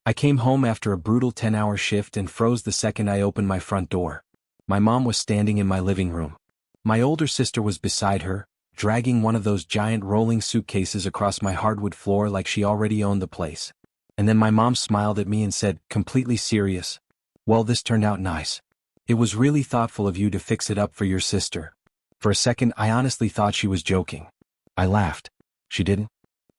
I came home after a brutal 10-hour shift and froze the second I opened my front door. My mom was standing in my living room. My older sister was beside her, dragging one of those giant rolling suitcases across my hardwood floor like she already owned the place. And then my mom smiled at me and said, completely serious, "Well, this turned out nice. It was really thoughtful of you to fix it up for your sister." For a second I honestly thought she was joking. I laughed. She didn't.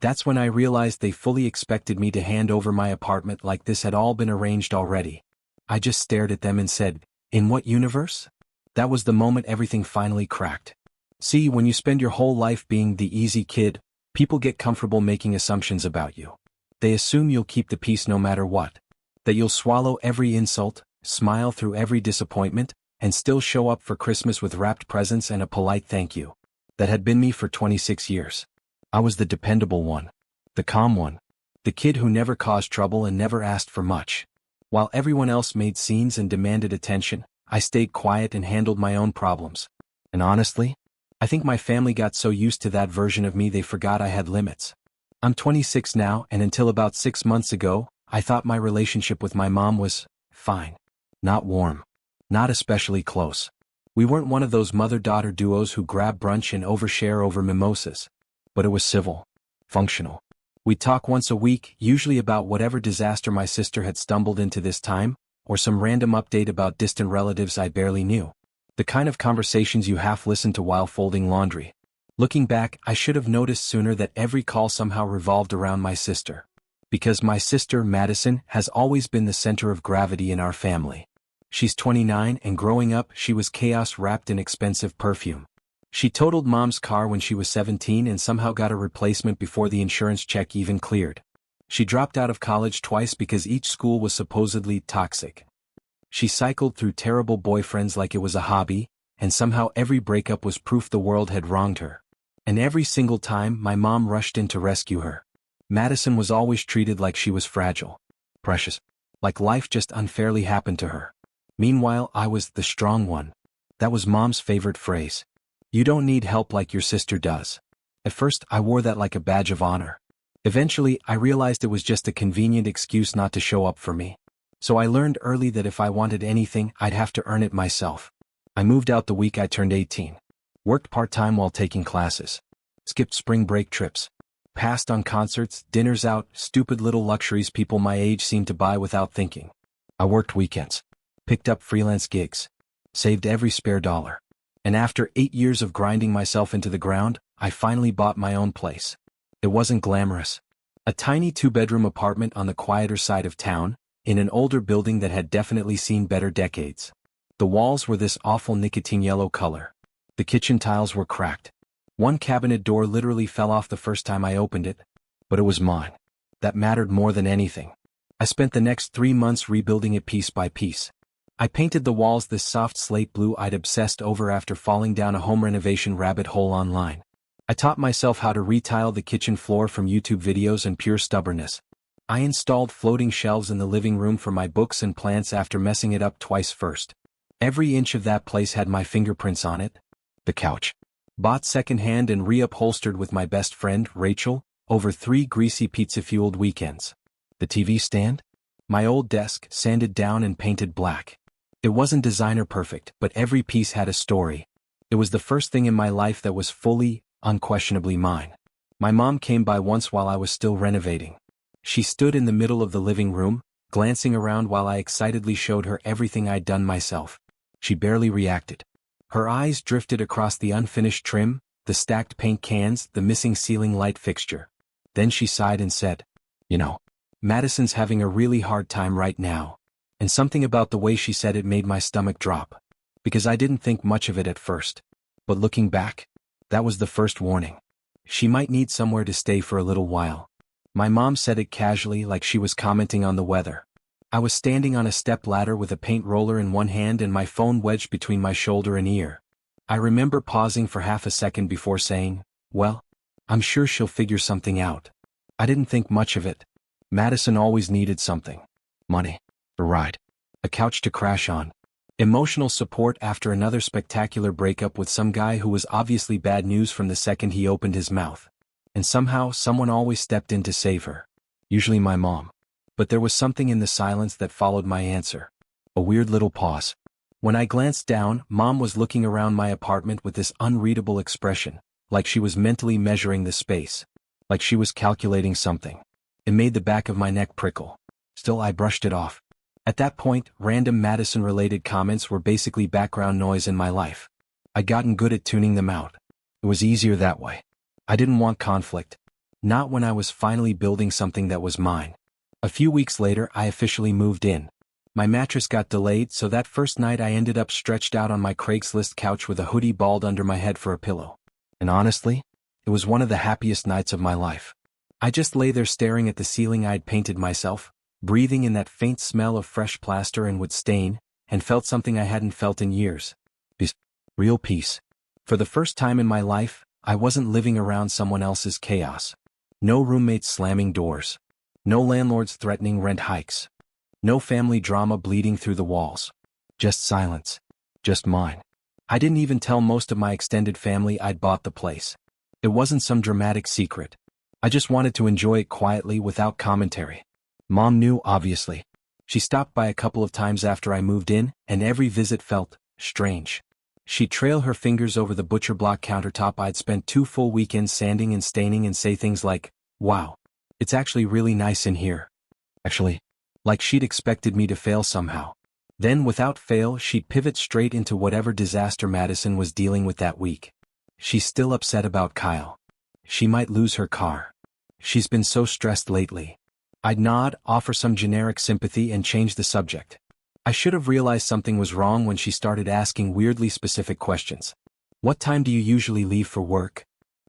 That's when I realized they fully expected me to hand over my apartment like this had all been arranged already. I just stared at them and said, "In what universe?" That was the moment everything finally cracked. See, when you spend your whole life being the easy kid, people get comfortable making assumptions about you. They assume you'll keep the peace no matter what. That you'll swallow every insult, smile through every disappointment, and still show up for Christmas with wrapped presents and a polite thank you. That had been me for 26 years. I was the dependable one. The calm one. The kid who never caused trouble and never asked for much. While everyone else made scenes and demanded attention, I stayed quiet and handled my own problems. And honestly, I think my family got so used to that version of me they forgot I had limits. I'm 26 now, and until about 6 months ago, I thought my relationship with my mom was fine. Not warm. Not especially close. We weren't one of those mother-daughter duos who grab brunch and overshare over mimosas. But it was civil. Functional. We'd talk once a week, usually about whatever disaster my sister had stumbled into this time, or some random update about distant relatives I barely knew. The kind of conversations you half listen to while folding laundry. Looking back, I should have noticed sooner that every call somehow revolved around my sister. Because my sister, Madison, has always been the center of gravity in our family. She's 29, and growing up, she was chaos wrapped in expensive perfume. She totaled Mom's car when she was 17 and somehow got a replacement before the insurance check even cleared. She dropped out of college twice because each school was supposedly toxic. She cycled through terrible boyfriends like it was a hobby, and somehow every breakup was proof the world had wronged her. And every single time, my mom rushed in to rescue her. Madison was always treated like she was fragile. Precious. Like life just unfairly happened to her. Meanwhile, I was the strong one. That was Mom's favorite phrase. You don't need help like your sister does. At first, I wore that like a badge of honor. Eventually, I realized it was just a convenient excuse not to show up for me. So I learned early that if I wanted anything, I'd have to earn it myself. I moved out the week I turned 18. Worked part-time while taking classes. Skipped spring break trips. Passed on concerts, dinners out, stupid little luxuries people my age seem to buy without thinking. I worked weekends. Picked up freelance gigs. Saved every spare dollar. And after 8 years of grinding myself into the ground, I finally bought my own place. It wasn't glamorous. A tiny 2-bedroom apartment on the quieter side of town, in an older building that had definitely seen better decades. The walls were this awful nicotine yellow color. The kitchen tiles were cracked. One cabinet door literally fell off the first time I opened it, but it was mine. That mattered more than anything. I spent the next 3 months rebuilding it piece by piece. I painted the walls this soft slate blue I'd obsessed over after falling down a home renovation rabbit hole online. I taught myself how to retile the kitchen floor from YouTube videos and pure stubbornness. I installed floating shelves in the living room for my books and plants after messing it up twice first. Every inch of that place had my fingerprints on it. The couch. Bought secondhand and reupholstered with my best friend, Rachel, over 3 greasy pizza-fueled weekends. The TV stand? My old desk, sanded down and painted black. It wasn't designer perfect, but every piece had a story. It was the first thing in my life that was fully, unquestionably mine. My mom came by once while I was still renovating. She stood in the middle of the living room, glancing around while I excitedly showed her everything I'd done myself. She barely reacted. Her eyes drifted across the unfinished trim, the stacked paint cans, the missing ceiling light fixture. Then she sighed and said, "You know, Madison's having a really hard time right now." And something about the way she said it made my stomach drop. Because I didn't think much of it at first. But looking back, that was the first warning. She might need somewhere to stay for a little while. My mom said it casually, like she was commenting on the weather. I was standing on a step ladder with a paint roller in one hand and my phone wedged between my shoulder and ear. I remember pausing for half a second before saying, "Well, I'm sure she'll figure something out." I didn't think much of it. Madison always needed something. Money. A ride. A couch to crash on. Emotional support after another spectacular breakup with some guy who was obviously bad news from the second he opened his mouth. And somehow, someone always stepped in to save her. Usually my mom. But there was something in the silence that followed my answer. A weird little pause. When I glanced down, Mom was looking around my apartment with this unreadable expression, like she was mentally measuring the space. Like she was calculating something. It made the back of my neck prickle. Still, I brushed it off. At that point, random Madison-related comments were basically background noise in my life. I'd gotten good at tuning them out. It was easier that way. I didn't want conflict. Not when I was finally building something that was mine. A few weeks later, I officially moved in. My mattress got delayed, so that first night I ended up stretched out on my Craigslist couch with a hoodie balled under my head for a pillow. And honestly, it was one of the happiest nights of my life. I just lay there staring at the ceiling I'd painted myself, breathing in that faint smell of fresh plaster and wood stain, and felt something I hadn't felt in years. Peace. Real peace. For the first time in my life, I wasn't living around someone else's chaos. No roommates slamming doors. No landlords threatening rent hikes. No family drama bleeding through the walls. Just silence. Just mine. I didn't even tell most of my extended family I'd bought the place. It wasn't some dramatic secret. I just wanted to enjoy it quietly without commentary. Mom knew, obviously. She stopped by a couple of times after I moved in, and every visit felt strange. She'd trail her fingers over the butcher block countertop I'd spent 2 full weekends sanding and staining and say things like, "Wow, it's actually really nice in here." Actually, like she'd expected me to fail somehow. Then, without fail, she'd pivot straight into whatever disaster Madison was dealing with that week. She's still upset about Kyle. She might lose her car. She's been so stressed lately. I'd nod, offer some generic sympathy, and change the subject. I should have realized something was wrong when she started asking weirdly specific questions. What time do you usually leave for work?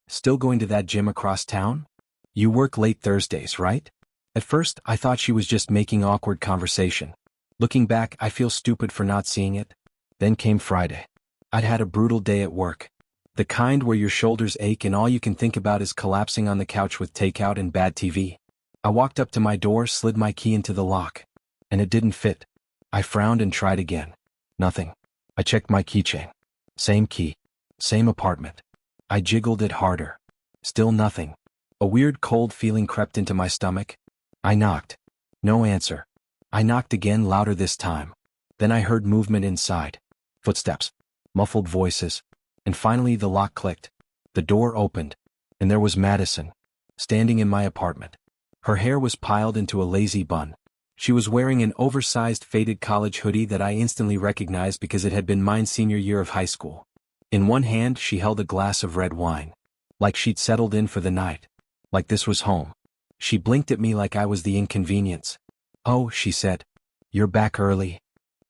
Still going to that gym across town? You work late Thursdays, right? At first, I thought she was just making awkward conversation. Looking back, I feel stupid for not seeing it. Then came Friday. I'd had a brutal day at work. The kind where your shoulders ache and all you can think about is collapsing on the couch with takeout and bad TV. I walked up to my door, slid my key into the lock. And it didn't fit. I frowned and tried again. Nothing. I checked my keychain. Same key. Same apartment. I jiggled it harder. Still nothing. A weird cold feeling crept into my stomach. I knocked. No answer. I knocked again, louder this time. Then I heard movement inside. Footsteps. Muffled voices. And finally the lock clicked. The door opened. And there was Madison. Standing in my apartment. Her hair was piled into a lazy bun. She was wearing an oversized faded college hoodie that I instantly recognized because it had been mine senior year of high school. In one hand she held a glass of red wine. Like she'd settled in for the night. Like this was home. She blinked at me like I was the inconvenience. "Oh," she said. "You're back early."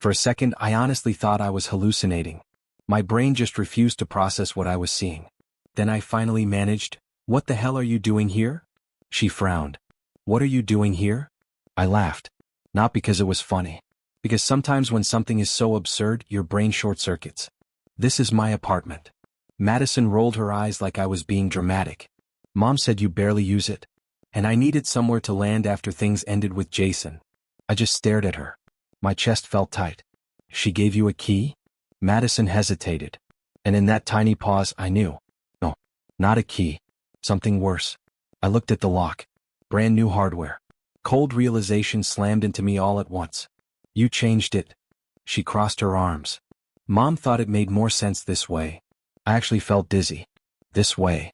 For a second I honestly thought I was hallucinating. My brain just refused to process what I was seeing. Then I finally managed, "What the hell are you doing here?" She frowned. "What are you doing here?" I laughed. Not because it was funny. Because sometimes when something is so absurd, your brain short-circuits. "This is my apartment." Madison rolled her eyes like I was being dramatic. "Mom said you barely use it. And I needed somewhere to land after things ended with Jason." I just stared at her. My chest felt tight. "She gave you a key?" Madison hesitated. And in that tiny pause I knew. No, not a key. Something worse. I looked at the lock. Brand new hardware. Cold realization slammed into me all at once. "You changed it." She crossed her arms. "Mom thought it made more sense this way." I actually felt dizzy. "This way."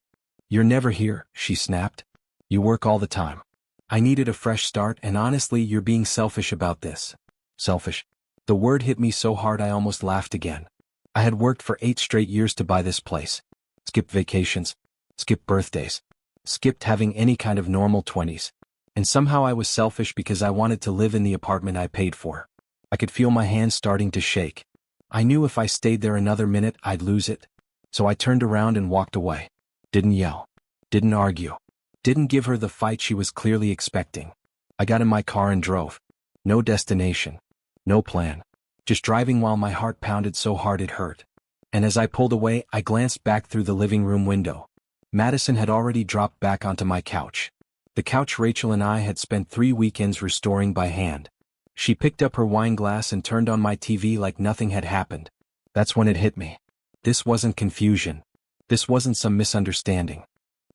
"You're never here," she snapped. "You work all the time." I needed a fresh start, and honestly, you're being selfish about this. Selfish. The word hit me so hard I almost laughed again. I had worked for 8 straight years to buy this place. Skipped vacations. Skipped birthdays. Skipped having any kind of normal 20s. And somehow I was selfish because I wanted to live in the apartment I paid for. I could feel my hands starting to shake. I knew if I stayed there another minute I'd lose it. So I turned around and walked away. Didn't yell. Didn't argue. Didn't give her the fight she was clearly expecting. I got in my car and drove. No destination. No plan. Just driving while my heart pounded so hard it hurt. And as I pulled away, I glanced back through the living room window. Madison had already dropped back onto my couch. The couch Rachel and I had spent 3 weekends restoring by hand. She picked up her wine glass and turned on my TV like nothing had happened. That's when it hit me. This wasn't confusion. This wasn't some misunderstanding.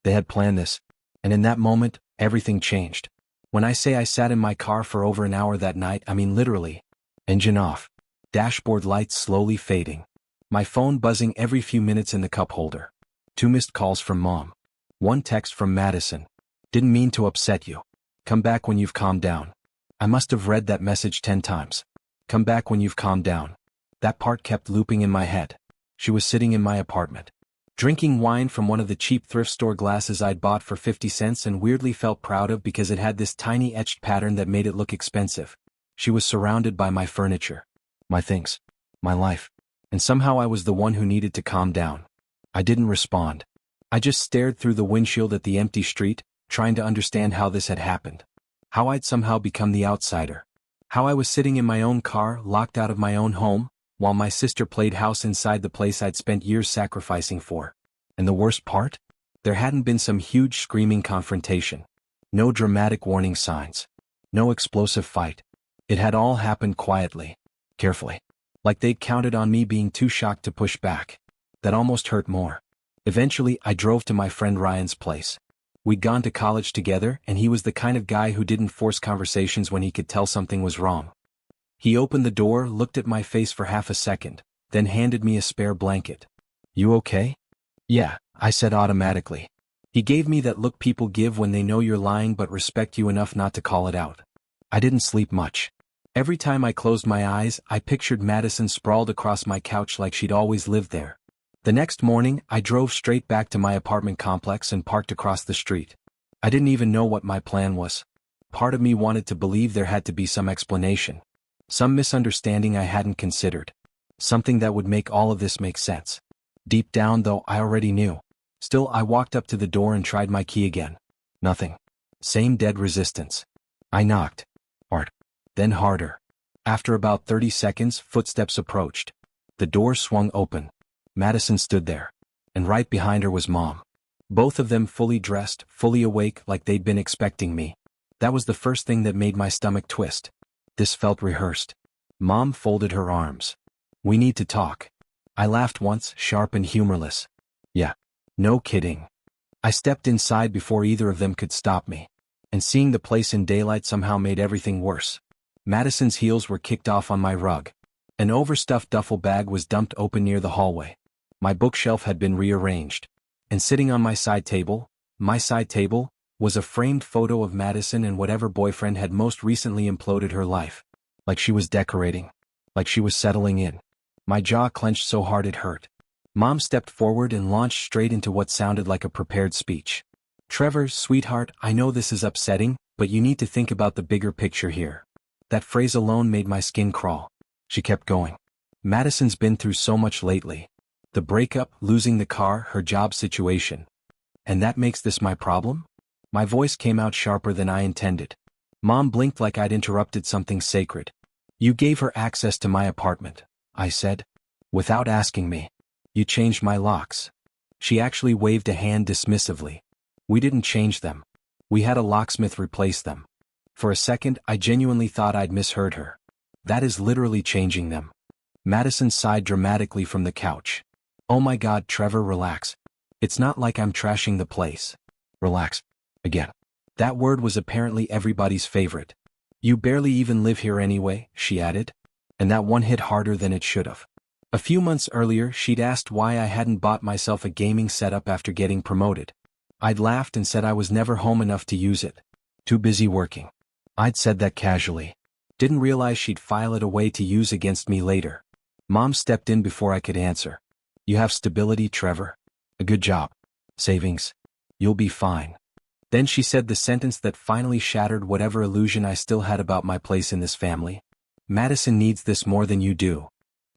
They had planned this. And in that moment, everything changed. When I say I sat in my car for over an hour that night, I mean literally. Engine off. Dashboard lights slowly fading. My phone buzzing every few minutes in the cup holder. 2 missed calls from Mom. 1 text from Madison. Didn't mean to upset you. Come back when you've calmed down. I must have read that message 10 times. Come back when you've calmed down. That part kept looping in my head. She was sitting in my apartment, drinking wine from one of the cheap thrift store glasses I'd bought for 50 cents and weirdly felt proud of because it had this tiny etched pattern that made it look expensive. She was surrounded by my furniture, my things, my life, and somehow I was the one who needed to calm down. I didn't respond. I just stared through the windshield at the empty street, trying to understand how this had happened. How I'd somehow become the outsider. How I was sitting in my own car, locked out of my own home, while my sister played house inside the place I'd spent years sacrificing for. And the worst part? There hadn't been some huge screaming confrontation. No dramatic warning signs. No explosive fight. It had all happened quietly, carefully. Like they'd counted on me being too shocked to push back. That almost hurt more. Eventually, I drove to my friend Ryan's place. We'd gone to college together, and he was the kind of guy who didn't force conversations when he could tell something was wrong. He opened the door, looked at my face for half a second, then handed me a spare blanket. You okay? Yeah, I said automatically. He gave me that look people give when they know you're lying but respect you enough not to call it out. I didn't sleep much. Every time I closed my eyes, I pictured Madison sprawled across my couch like she'd always lived there. The next morning, I drove straight back to my apartment complex and parked across the street. I didn't even know what my plan was. Part of me wanted to believe there had to be some explanation. Some misunderstanding I hadn't considered. Something that would make all of this make sense. Deep down, though, I already knew. Still, I walked up to the door and tried my key again. Nothing. Same dead resistance. I knocked. Hard. Then harder. After about 30 seconds, footsteps approached. The door swung open. Madison stood there. And right behind her was Mom. Both of them fully dressed, fully awake, like they'd been expecting me. That was the first thing that made my stomach twist. This felt rehearsed. Mom folded her arms. We need to talk. I laughed once, sharp and humorless. Yeah. No kidding. I stepped inside before either of them could stop me. And seeing the place in daylight somehow made everything worse. Madison's heels were kicked off on my rug. An overstuffed duffel bag was dumped open near the hallway. My bookshelf had been rearranged. And sitting on my side table, was a framed photo of Madison and whatever boyfriend had most recently imploded her life. Like she was decorating. Like she was settling in. My jaw clenched so hard it hurt. Mom stepped forward and launched straight into what sounded like a prepared speech. Trevor, sweetheart, I know this is upsetting, but you need to think about the bigger picture here. That phrase alone made my skin crawl. She kept going. Madison's been through so much lately. The breakup, losing the car, her job situation. And that makes this my problem? My voice came out sharper than I intended. Mom blinked like I'd interrupted something sacred. You gave her access to my apartment, I said. Without asking me. You changed my locks. She actually waved a hand dismissively. We didn't change them. We had a locksmith replace them. For a second, I genuinely thought I'd misheard her. That is literally changing them. Madison sighed dramatically from the couch. Oh my God, Trevor, relax. It's not like I'm trashing the place. Relax. Again. That word was apparently everybody's favorite. You barely even live here anyway, she added. And that one hit harder than it should have. A few months earlier, she'd asked why I hadn't bought myself a gaming setup after getting promoted. I'd laughed and said I was never home enough to use it. Too busy working. I'd said that casually. Didn't realize she'd file it away to use against me later. Mom stepped in before I could answer. You have stability, Trevor. A good job. Savings. You'll be fine. Then she said the sentence that finally shattered whatever illusion I still had about my place in this family. Madison needs this more than you do.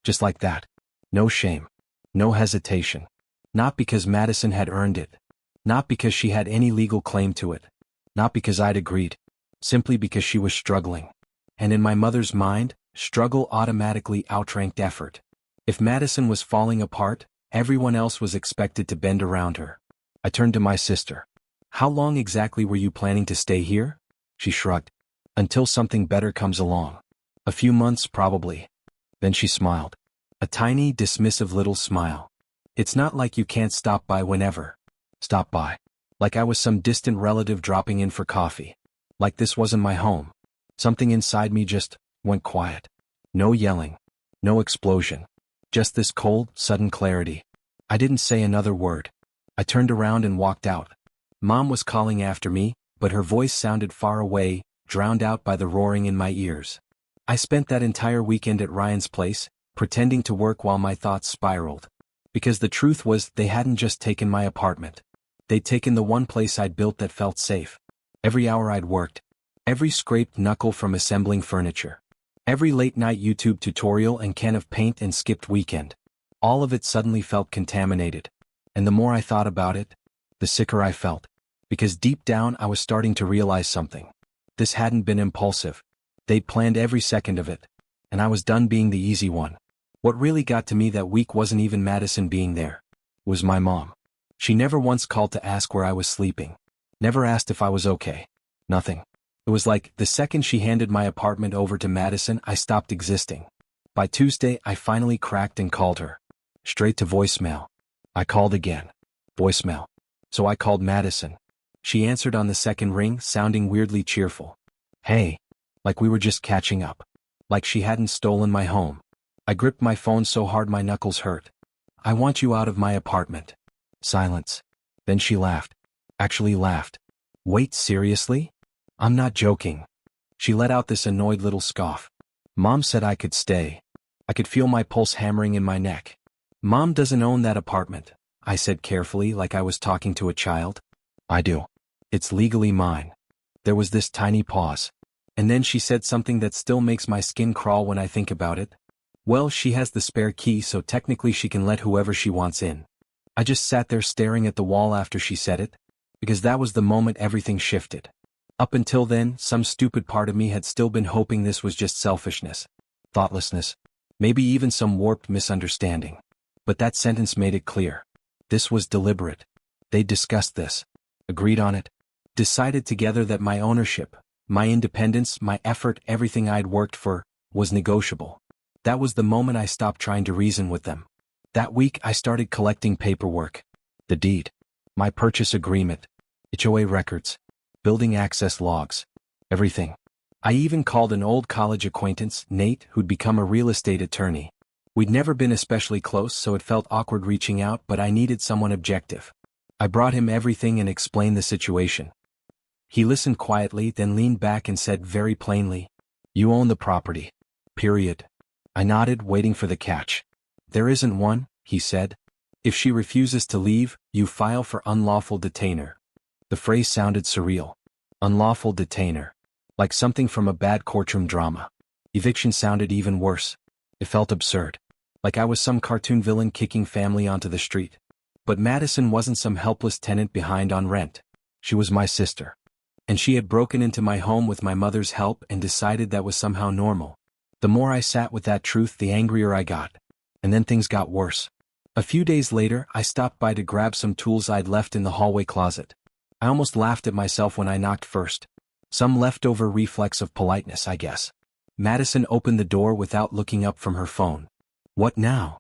Just like that. No shame. No hesitation. Not because Madison had earned it. Not because she had any legal claim to it. Not because I'd agreed. Simply because she was struggling. And in my mother's mind, struggle automatically outranked effort. If Madison was falling apart, everyone else was expected to bend around her. I turned to my sister. How long exactly were you planning to stay here? She shrugged. Until something better comes along. A few months probably. Then she smiled. A tiny, dismissive little smile. It's not like you can't stop by whenever. Stop by. Like I was some distant relative dropping in for coffee. Like this wasn't my home. Something inside me just went quiet. No yelling. No explosion. Just this cold, sudden clarity. I didn't say another word. I turned around and walked out. Mom was calling after me, but her voice sounded far away, drowned out by the roaring in my ears. I spent that entire weekend at Ryan's place, pretending to work while my thoughts spiraled. Because the truth was, they hadn't just taken my apartment. They'd taken the one place I'd built that felt safe. Every hour I'd worked. Every scraped knuckle from assembling furniture. Every late-night YouTube tutorial and can of paint and skipped weekend. All of it suddenly felt contaminated. And the more I thought about it, the sicker I felt. Because deep down I was starting to realize something. This hadn't been impulsive. They'd planned every second of it. And I was done being the easy one. What really got to me that week wasn't even Madison being there. It was my mom. She never once called to ask where I was sleeping. Never asked if I was okay. Nothing. It was like, the second she handed my apartment over to Madison, I stopped existing. By Tuesday, I finally cracked and called her. Straight to voicemail. I called again. Voicemail. So I called Madison. She answered on the second ring, sounding weirdly cheerful. Hey. Like we were just catching up. Like she hadn't stolen my home. I gripped my phone so hard my knuckles hurt. I want you out of my apartment. Silence. Then she laughed. Actually laughed. Wait, seriously? I'm not joking. She let out this annoyed little scoff. Mom said I could stay. I could feel my pulse hammering in my neck. Mom doesn't own that apartment, I said carefully, like I was talking to a child. I do. It's legally mine. There was this tiny pause. And then she said something that still makes my skin crawl when I think about it. Well, she has the spare key, so technically she can let whoever she wants in. I just sat there staring at the wall after she said it, because that was the moment everything shifted. Up until then, some stupid part of me had still been hoping this was just selfishness, thoughtlessness, maybe even some warped misunderstanding. But that sentence made it clear. This was deliberate. They discussed this, agreed on it, decided together that my ownership, my independence, my effort, everything I'd worked for, was negotiable. That was the moment I stopped trying to reason with them. That week I started collecting paperwork. The deed. My purchase agreement. HOA records. Building access logs. Everything. I even called an old college acquaintance, Nate, who'd become a real estate attorney. We'd never been especially close, so it felt awkward reaching out, but I needed someone objective. I brought him everything and explained the situation. He listened quietly, then leaned back and said very plainly, "You own the property. Period." I nodded, waiting for the catch. "There isn't one," he said. "If she refuses to leave, you file for unlawful detainer." The phrase sounded surreal. Unlawful detainer. Like something from a bad courtroom drama. Eviction sounded even worse. It felt absurd. Like I was some cartoon villain kicking family onto the street. But Madison wasn't some helpless tenant behind on rent. She was my sister. And she had broken into my home with my mother's help and decided that was somehow normal. The more I sat with that truth, the angrier I got. And then things got worse. A few days later, I stopped by to grab some tools I'd left in the hallway closet. I almost laughed at myself when I knocked first. Some leftover reflex of politeness, I guess. Madison opened the door without looking up from her phone. "What now?"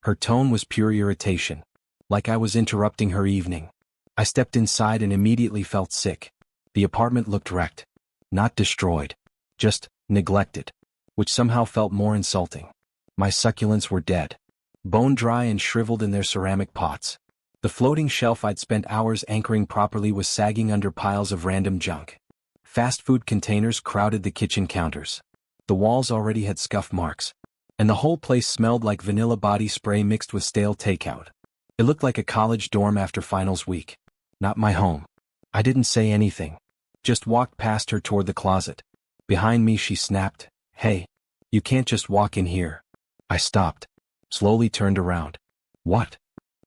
Her tone was pure irritation. Like I was interrupting her evening. I stepped inside and immediately felt sick. The apartment looked wrecked. Not destroyed. Just neglected. Which somehow felt more insulting. My succulents were dead. Bone dry and shriveled in their ceramic pots. The floating shelf I'd spent hours anchoring properly was sagging under piles of random junk. Fast food containers crowded the kitchen counters. The walls already had scuff marks. And the whole place smelled like vanilla body spray mixed with stale takeout. It looked like a college dorm after finals week. Not my home. I didn't say anything. Just walked past her toward the closet. Behind me she snapped, "Hey, you can't just walk in here." I stopped. Slowly turned around. "What?"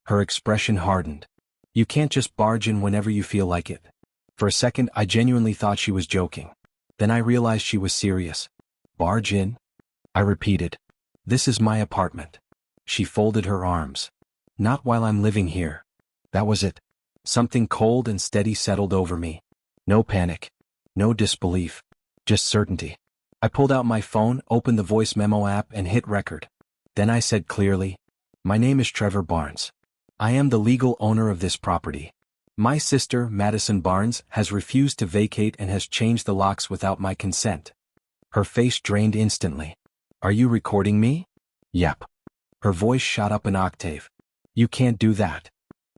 Her expression hardened. "You can't just barge in whenever you feel like it." For a second I genuinely thought she was joking. Then I realized she was serious. "Barge in?" I repeated. "This is my apartment." She folded her arms. "Not while I'm living here." That was it. Something cold and steady settled over me. No panic. No disbelief. Just certainty. I pulled out my phone, opened the voice memo app and hit record. Then I said clearly, "My name is Trevor Barnes. I am the legal owner of this property. My sister, Madison Barnes, has refused to vacate and has changed the locks without my consent. Her face drained instantly. Are you recording me? Yep. Her voice shot up an octave. You can't do that.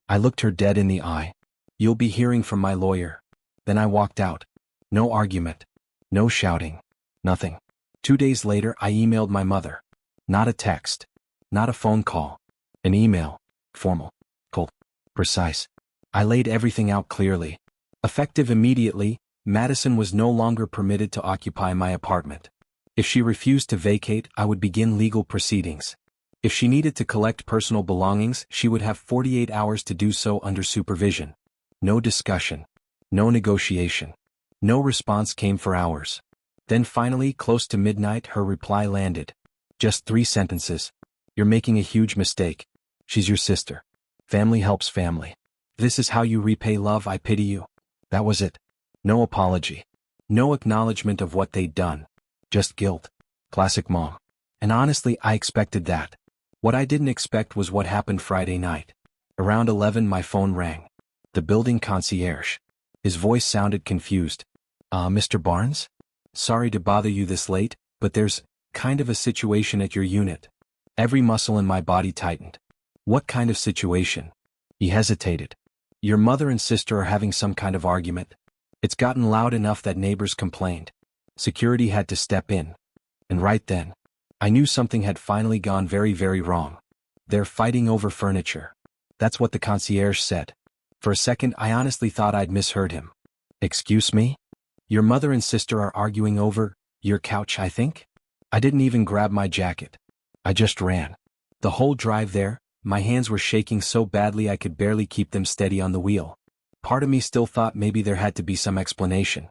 I looked her dead in the eye. You'll be hearing from my lawyer. Then I walked out. No argument. No shouting. Nothing. 2 days later I emailed my mother. Not a text. Not a phone call. An email. Formal. Cold. Precise. I laid everything out clearly. Effective immediately, Madison was no longer permitted to occupy my apartment. If she refused to vacate, I would begin legal proceedings. If she needed to collect personal belongings, she would have 48 hours to do so under supervision. No discussion. No negotiation. No response came for hours. Then finally, close to midnight, her reply landed. Just 3 sentences. You're making a huge mistake. She's your sister. Family helps family. This is how you repay love. I pity you. That was it. No apology. No acknowledgement of what they'd done. Just guilt. Classic mom. And honestly, I expected that. What I didn't expect was what happened Friday night. Around 11 my phone rang. The building concierge. His voice sounded confused. Mr. Barnes? Sorry to bother you this late, but there's kind of a situation at your unit. Every muscle in my body tightened. What kind of situation? He hesitated. Your mother and sister are having some kind of argument. It's gotten loud enough that neighbors complained. Security had to step in. And right then, I knew something had finally gone very, very wrong. They're fighting over furniture. That's what the concierge said. For a second I honestly thought I'd misheard him. Excuse me? Your mother and sister are arguing over your couch, I think? I didn't even grab my jacket. I just ran. The whole drive there, my hands were shaking so badly I could barely keep them steady on the wheel. Part of me still thought maybe there had to be some explanation.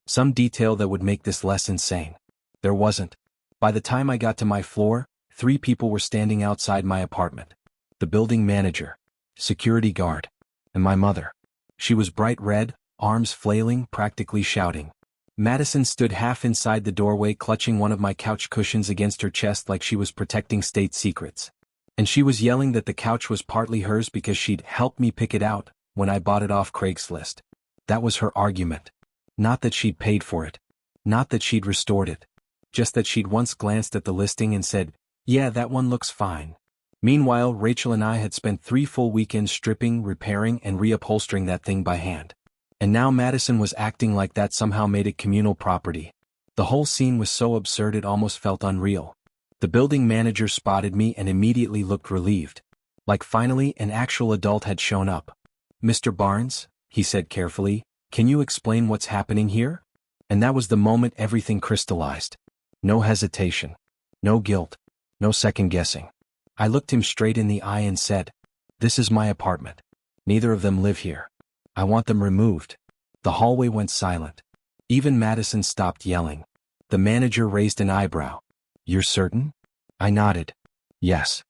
Some detail that would make this less insane. There wasn't. By the time I got to my floor, 3 people were standing outside my apartment. The building manager, security guard, and my mother. She was bright red, arms flailing, practically shouting. Madison stood half inside the doorway clutching one of my couch cushions against her chest like she was protecting state secrets. And she was yelling that the couch was partly hers because she'd helped me pick it out when I bought it off Craigslist. That was her argument. Not that she'd paid for it. Not that she'd restored it. Just that she'd once glanced at the listing and said, yeah, that one looks fine. Meanwhile, Rachel and I had spent 3 full weekends stripping, repairing, and reupholstering that thing by hand. And now Madison was acting like that somehow made it communal property. The whole scene was so absurd it almost felt unreal. The building manager spotted me and immediately looked relieved. Like finally an actual adult had shown up. Mr. Barnes, he said carefully, can you explain what's happening here? And that was the moment everything crystallized. No hesitation. No guilt. No second guessing. I looked him straight in the eye and said, this is my apartment. Neither of them live here. I want them removed. The hallway went silent. Even Madison stopped yelling. The manager raised an eyebrow. You're certain? I nodded. Yes.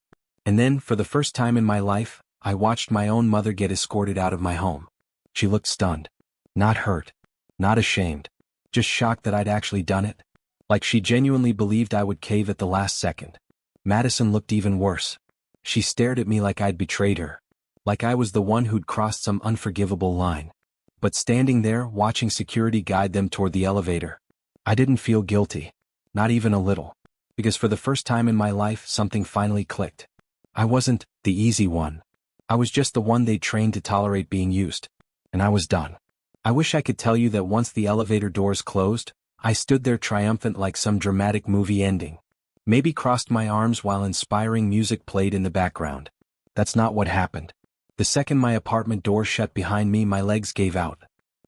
And then, for the first time in my life, I watched my own mother get escorted out of my home. She looked stunned. Not hurt. Not ashamed. Just shocked that I'd actually done it. Like she genuinely believed I would cave at the last second. Madison looked even worse. She stared at me like I'd betrayed her. Like I was the one who'd crossed some unforgivable line. But standing there, watching security guide them toward the elevator, I didn't feel guilty. Not even a little. Because for the first time in my life, something finally clicked. I wasn't the easy one. I was just the one they'd trained to tolerate being used. And I was done. I wish I could tell you that once the elevator doors closed, I stood there triumphant like some dramatic movie ending. Maybe crossed my arms while inspiring music played in the background. That's not what happened. The second my apartment door shut behind me, my legs gave out.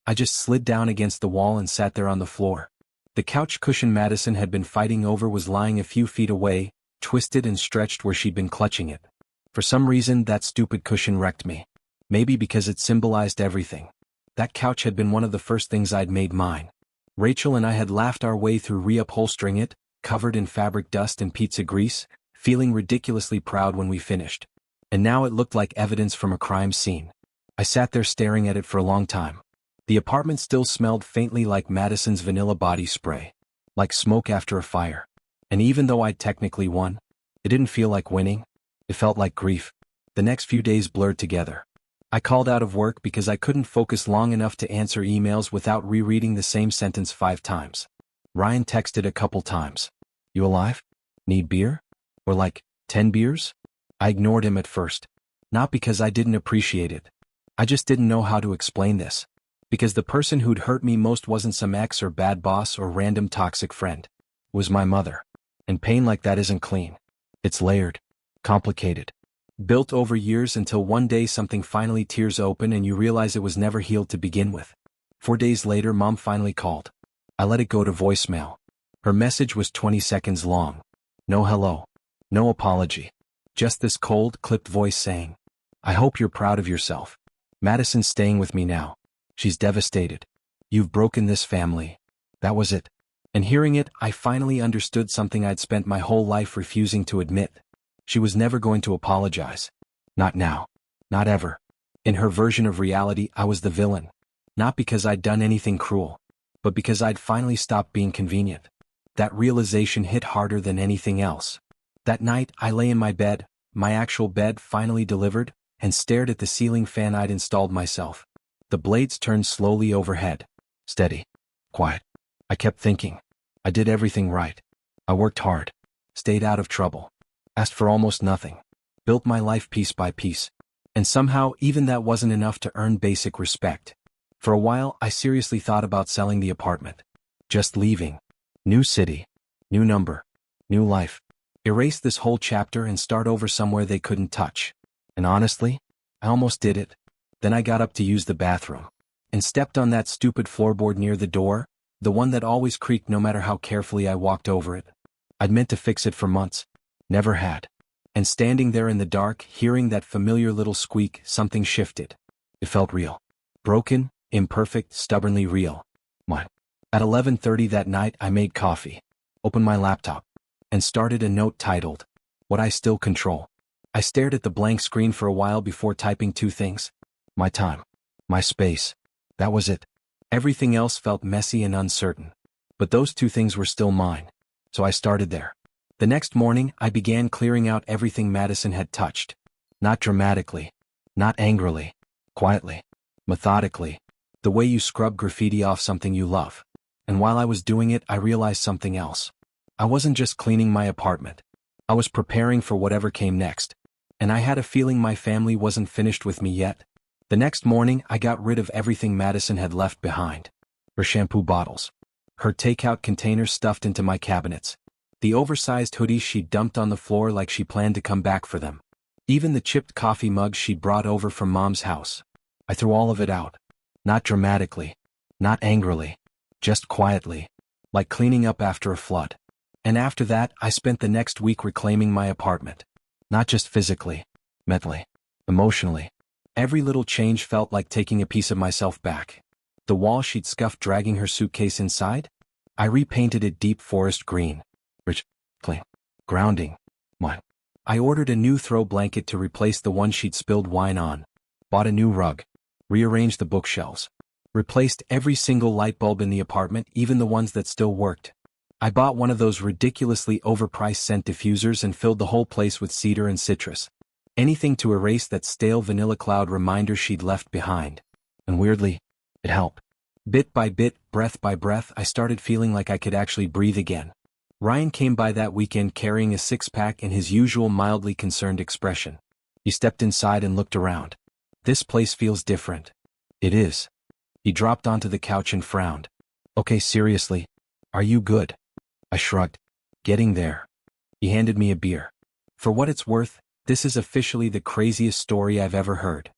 I just slid down against the wall and sat there on the floor. The couch cushion Madison had been fighting over was lying a few feet away, twisted and stretched where she'd been clutching it. For some reason, that stupid cushion wrecked me. Maybe because it symbolized everything. That couch had been one of the first things I'd made mine. Rachel and I had laughed our way through reupholstering it, covered in fabric dust and pizza grease, feeling ridiculously proud when we finished. And now it looked like evidence from a crime scene. I sat there staring at it for a long time. The apartment still smelled faintly like Madison's vanilla body spray. Like smoke after a fire. And even though I'd technically won, it didn't feel like winning. It felt like grief. The next few days blurred together. I called out of work because I couldn't focus long enough to answer emails without rereading the same sentence 5 times. Ryan texted a couple times. You alive? Need beer? Or like, 10 beers? I ignored him at first. Not because I didn't appreciate it. I just didn't know how to explain this. Because the person who'd hurt me most wasn't some ex or bad boss or random toxic friend. It was my mother. And pain like that isn't clean. It's layered. Complicated. Built over years until one day something finally tears open and you realize it was never healed to begin with. 4 days later, Mom finally called. I let it go to voicemail. Her message was 20 seconds long. No hello. No apology. Just this cold, clipped voice saying, I hope you're proud of yourself. Madison's staying with me now. She's devastated. You've broken this family. That was it. And hearing it, I finally understood something I'd spent my whole life refusing to admit. She was never going to apologize. Not now. Not ever. In her version of reality, I was the villain. Not because I'd done anything cruel, but because I'd finally stopped being convenient. That realization hit harder than anything else. That night, I lay in my bed, my actual bed finally delivered, and stared at the ceiling fan I'd installed myself. The blades turned slowly overhead. Steady. Quiet. I kept thinking. I did everything right. I worked hard. Stayed out of trouble. Asked for almost nothing. Built my life piece by piece. And somehow, even that wasn't enough to earn basic respect. For a while, I seriously thought about selling the apartment. Just leaving. New city. New number. New life. Erase this whole chapter and start over somewhere they couldn't touch. And honestly, I almost did it. Then I got up to use the bathroom. And stepped on that stupid floorboard near the door, the one that always creaked no matter how carefully I walked over it. I'd meant to fix it for months. Never had. And standing there in the dark, hearing that familiar little squeak, something shifted. It felt real. Broken, imperfect, stubbornly real. Mine. At 11:30 that night, I made coffee, opened my laptop, and started a note titled, What I Still Control. I stared at the blank screen for a while before typing 2 things. My time. My space. That was it. Everything else felt messy and uncertain. But those 2 things were still mine. So I started there. The next morning, I began clearing out everything Madison had touched. Not dramatically. Not angrily. Quietly. Methodically. The way you scrub graffiti off something you love. And while I was doing it, I realized something else. I wasn't just cleaning my apartment. I was preparing for whatever came next. And I had a feeling my family wasn't finished with me yet. The next morning, I got rid of everything Madison had left behind. Her shampoo bottles. Her takeout containers stuffed into my cabinets. The oversized hoodies she dumped on the floor like she planned to come back for them. Even the chipped coffee mugs she'd brought over from Mom's house. I threw all of it out. Not dramatically. Not angrily. Just quietly. Like cleaning up after a flood. And after that, I spent the next week reclaiming my apartment. Not just physically. Mentally. Emotionally. Every little change felt like taking a piece of myself back. The wall she'd scuffed dragging her suitcase inside? I repainted it deep forest green. Rich. Clean. Grounding. Mine. I ordered a new throw blanket to replace the one she'd spilled wine on. Bought a new rug. Rearranged the bookshelves. Replaced every single light bulb in the apartment, even the ones that still worked. I bought one of those ridiculously overpriced scent diffusers and filled the whole place with cedar and citrus. Anything to erase that stale vanilla cloud reminder she'd left behind. And weirdly, it helped. Bit by bit, breath by breath, I started feeling like I could actually breathe again. Ryan came by that weekend carrying a 6-pack and his usual mildly concerned expression. He stepped inside and looked around. This place feels different. It is. He dropped onto the couch and frowned. Okay, seriously. Are you good? I shrugged. Getting there. He handed me a beer. For what it's worth, this is officially the craziest story I've ever heard.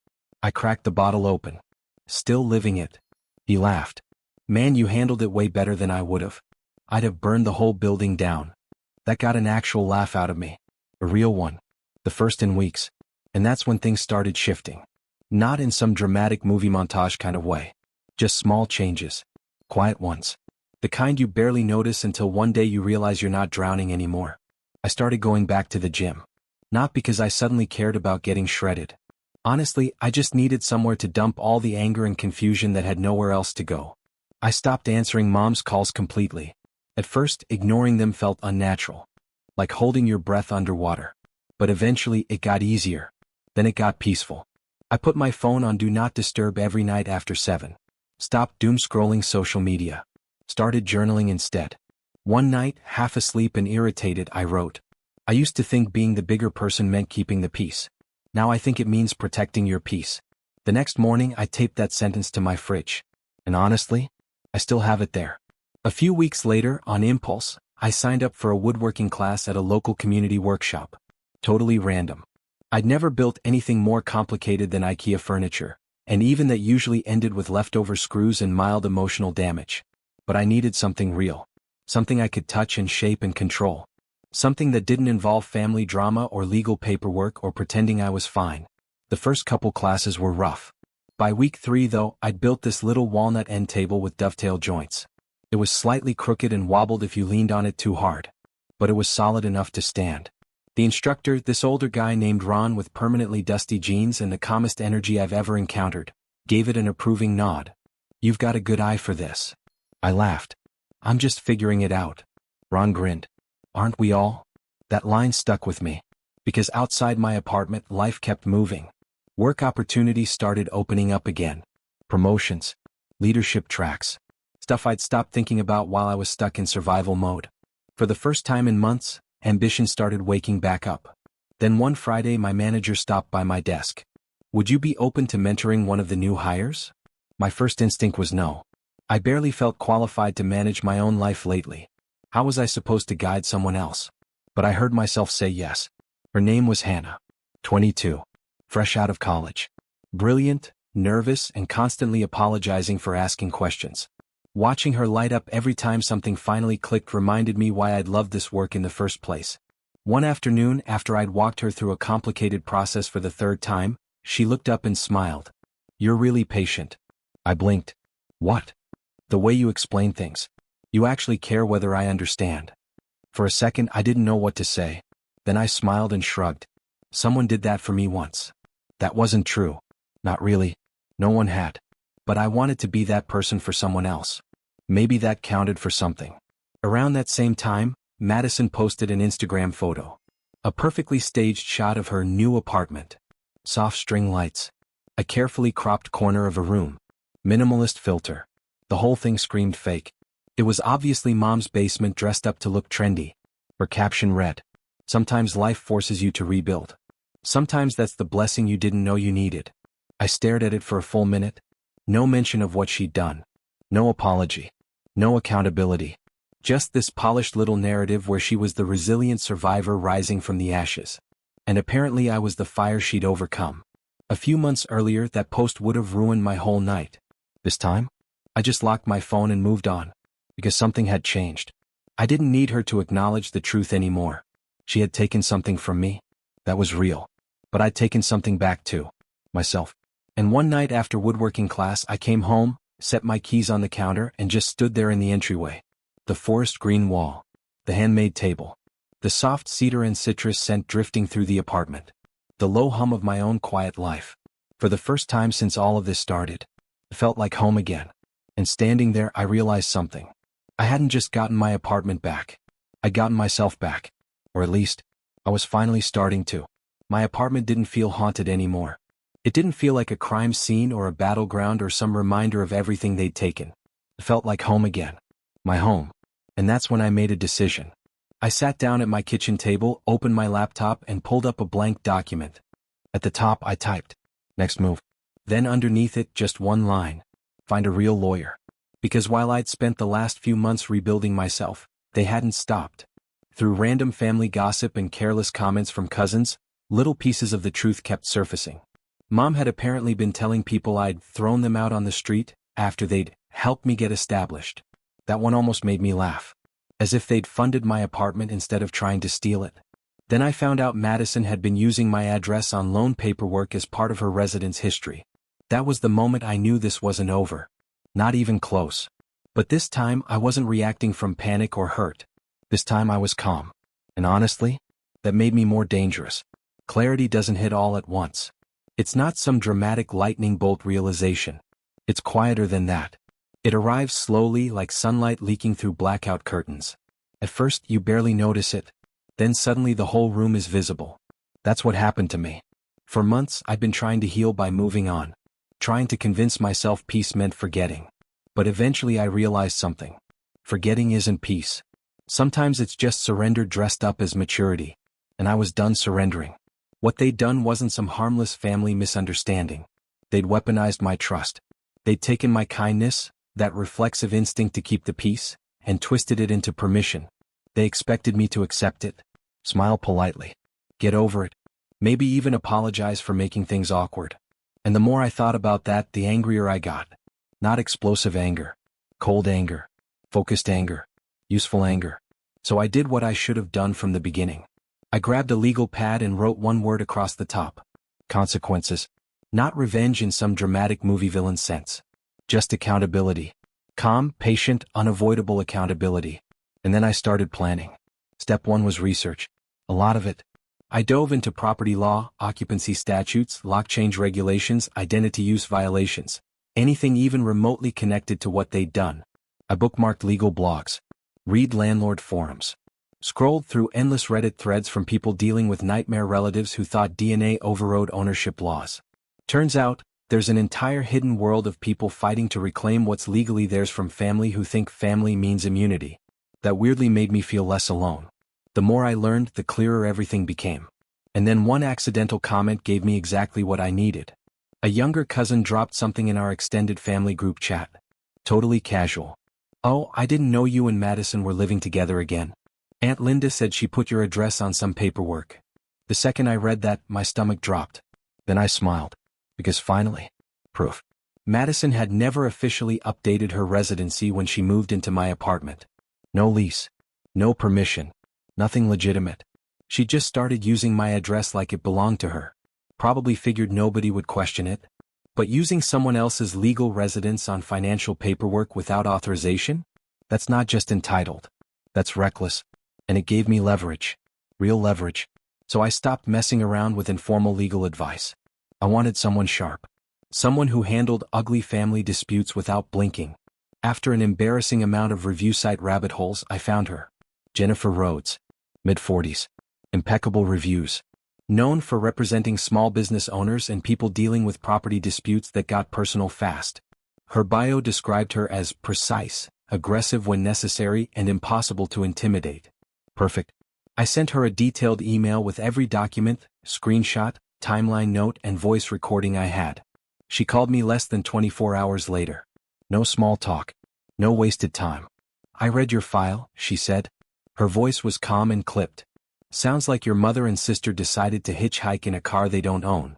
I cracked the bottle open. Still living it. He laughed. Man, you handled it way better than I would've. I'd have burned the whole building down. That got an actual laugh out of me. A real one. The first in weeks. And that's when things started shifting. Not in some dramatic movie montage kind of way. Just small changes. Quiet ones. The kind you barely notice until one day you realize you're not drowning anymore. I started going back to the gym. Not because I suddenly cared about getting shredded. Honestly, I just needed somewhere to dump all the anger and confusion that had nowhere else to go. I stopped answering Mom's calls completely. At first, ignoring them felt unnatural. Like holding your breath underwater. But eventually, it got easier. Then it got peaceful. I put my phone on Do Not Disturb every night after 7. Stopped doom scrolling social media. Started journaling instead. One night, half asleep and irritated, I wrote, "I used to think being the bigger person meant keeping the peace. Now I think it means protecting your peace." The next morning I taped that sentence to my fridge. And honestly, I still have it there. A few weeks later, on impulse, I signed up for a woodworking class at a local community workshop. Totally random. I'd never built anything more complicated than IKEA furniture, and even that usually ended with leftover screws and mild emotional damage. But I needed something real. Something I could touch and shape and control. Something that didn't involve family drama or legal paperwork or pretending I was fine. The first couple classes were rough. By week 3 though, I'd built this little walnut end table with dovetail joints. It was slightly crooked and wobbled if you leaned on it too hard. But it was solid enough to stand. The instructor, this older guy named Ron with permanently dusty jeans and the calmest energy I've ever encountered, gave it an approving nod. "You've got a good eye for this." I laughed. "I'm just figuring it out." Ron grinned. "Aren't we all?" That line stuck with me. Because outside my apartment, life kept moving. Work opportunities started opening up again. Promotions. Leadership tracks. Stuff I'd stopped thinking about while I was stuck in survival mode. For the first time in months, ambition started waking back up. Then one Friday my manager stopped by my desk. "Would you be open to mentoring one of the new hires?" My first instinct was no. I barely felt qualified to manage my own life lately. How was I supposed to guide someone else? But I heard myself say yes. Her name was Hannah. 22. Fresh out of college. Brilliant, nervous, and constantly apologizing for asking questions. Watching her light up every time something finally clicked reminded me why I'd loved this work in the first place. One afternoon, after I'd walked her through a complicated process for the 3rd time, she looked up and smiled. "You're really patient." I blinked. "What?" "The way you explain things. You actually care whether I understand." For a second I didn't know what to say. Then I smiled and shrugged. Someone did that for me once. That wasn't true. Not really. No one had. But I wanted to be that person for someone else. Maybe that counted for something. Around that same time, Madison posted an Instagram photo. A perfectly staged shot of her new apartment. Soft string lights. A carefully cropped corner of a room. Minimalist filter. The whole thing screamed fake. It was obviously Mom's basement dressed up to look trendy. Her caption read, "Sometimes life forces you to rebuild. Sometimes that's the blessing you didn't know you needed." I stared at it for a full minute. No mention of what she'd done. No apology. No accountability. Just this polished little narrative where she was the resilient survivor rising from the ashes. And apparently I was the fire she'd overcome. A few months earlier, that post would have ruined my whole night. This time, I just locked my phone and moved on. Because something had changed. I didn't need her to acknowledge the truth anymore. She had taken something from me. That was real. But I'd taken something back too. Myself. And one night after woodworking class I came home, set my keys on the counter and just stood there in the entryway. The forest green wall. The handmade table. The soft cedar and citrus scent drifting through the apartment. The low hum of my own quiet life. For the first time since all of this started, it felt like home again. And standing there I realized something. I hadn't just gotten my apartment back. I'd gotten myself back. Or at least, I was finally starting to. My apartment didn't feel haunted anymore. It didn't feel like a crime scene or a battleground or some reminder of everything they'd taken. It felt like home again. My home. And that's when I made a decision. I sat down at my kitchen table, opened my laptop, and pulled up a blank document. At the top I typed, "Next move." Then underneath it, just one line. "Find a real lawyer." Because while I'd spent the last few months rebuilding myself, they hadn't stopped. Through random family gossip and careless comments from cousins, little pieces of the truth kept surfacing. Mom had apparently been telling people I'd thrown them out on the street after they'd helped me get established. That one almost made me laugh. As if they'd funded my apartment instead of trying to steal it. Then I found out Madison had been using my address on loan paperwork as part of her residence history. That was the moment I knew this wasn't over. Not even close. But this time I wasn't reacting from panic or hurt. This time I was calm. And honestly, that made me more dangerous. Clarity doesn't hit all at once. It's not some dramatic lightning bolt realization. It's quieter than that. It arrives slowly, like sunlight leaking through blackout curtains. At first you barely notice it. Then suddenly the whole room is visible. That's what happened to me. For months, I'd been trying to heal by moving on, trying to convince myself peace meant forgetting. But eventually I realized something. Forgetting isn't peace. Sometimes it's just surrender dressed up as maturity. And I was done surrendering. What they'd done wasn't some harmless family misunderstanding. They'd weaponized my trust. They'd taken my kindness, that reflexive instinct to keep the peace, and twisted it into permission. They expected me to accept it, smile politely, get over it, maybe even apologize for making things awkward. And the more I thought about that, the angrier I got. Not explosive anger, cold anger, focused anger, useful anger. So I did what I should have done from the beginning. I grabbed a legal pad and wrote one word across the top. Consequences. Not revenge in some dramatic movie villain sense. Just accountability. Calm, patient, unavoidable accountability. And then I started planning. Step 1 was research. A lot of it. I dove into property law, occupancy statutes, lock change regulations, identity use violations. Anything even remotely connected to what they'd done. I bookmarked legal blogs. Read landlord forums. Scrolled through endless Reddit threads from people dealing with nightmare relatives who thought DNA overrode ownership laws. Turns out, there's an entire hidden world of people fighting to reclaim what's legally theirs from family who think family means immunity. That weirdly made me feel less alone. The more I learned, the clearer everything became. And then one accidental comment gave me exactly what I needed. A younger cousin dropped something in our extended family group chat. Totally casual. "Oh, I didn't know you and Madison were living together again. Aunt Linda said she put your address on some paperwork." The second I read that, my stomach dropped. Then I smiled. Because finally, proof. Madison had never officially updated her residency when she moved into my apartment. No lease. No permission. Nothing legitimate. She just started using my address like it belonged to her. Probably figured nobody would question it. But using someone else's legal residence on financial paperwork without authorization? That's not just entitled. That's reckless. And it gave me leverage. Real leverage. So I stopped messing around with informal legal advice. I wanted someone sharp. Someone who handled ugly family disputes without blinking. After an embarrassing amount of review site rabbit holes, I found her. Jennifer Rhodes. Mid-40s. Impeccable reviews. Known for representing small business owners and people dealing with property disputes that got personal fast. Her bio described her as precise, aggressive when necessary, and impossible to intimidate. Perfect. I sent her a detailed email with every document, screenshot, timeline note, and voice recording I had. She called me less than 24 hours later. No small talk. No wasted time. "I read your file," she said. Her voice was calm and clipped. "Sounds like your mother and sister decided to hitchhike in a car they don't own."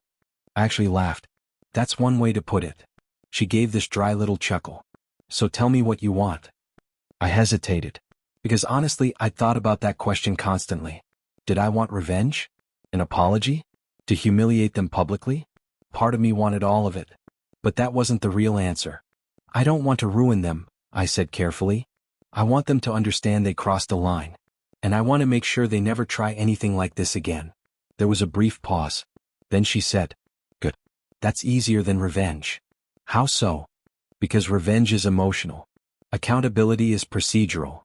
I actually laughed. That's one way to put it. She gave this dry little chuckle. "So tell me what you want." I hesitated. Because honestly, I'd thought about that question constantly. Did I want revenge? An apology? To humiliate them publicly? Part of me wanted all of it. But that wasn't the real answer. "I don't want to ruin them," I said carefully. "I want them to understand they crossed a line. And I want to make sure they never try anything like this again." There was a brief pause. Then she said, "Good. That's easier than revenge." "How so?" "Because revenge is emotional. Accountability is procedural."